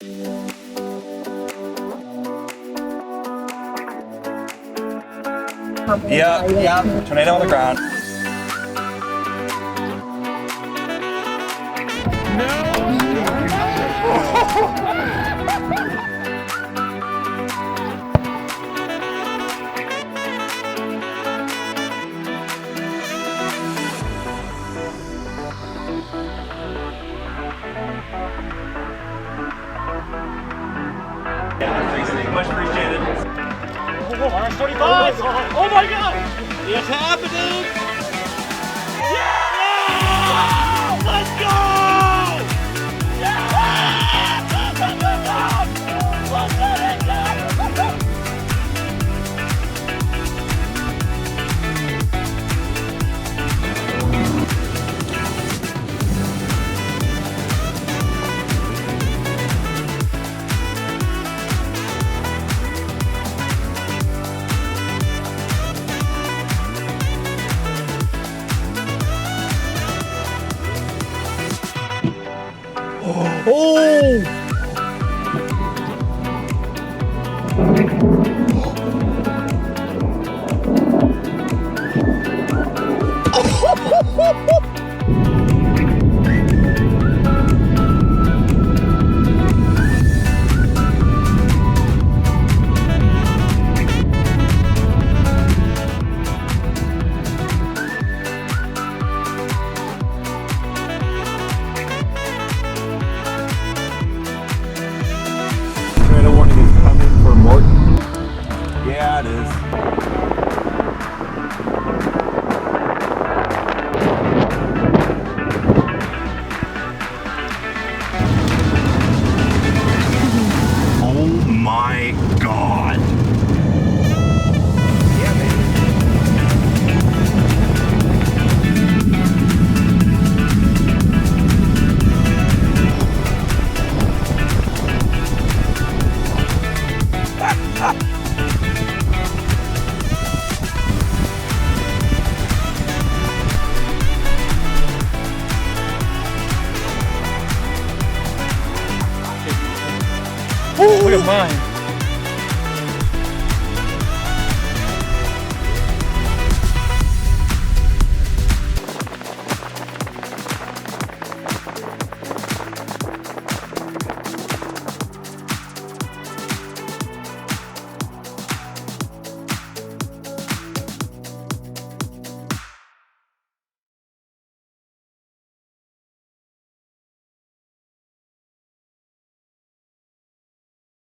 Yeah, tornado on the ground. Much appreciated. RS-25! Oh my god! It's happening! Yeah! Let's go! Yeah! Let's go! Let's go! Oh! Tornado warning is coming for Morton. Yeah, it is. Oh my God. Yeah, baby. Look at mine.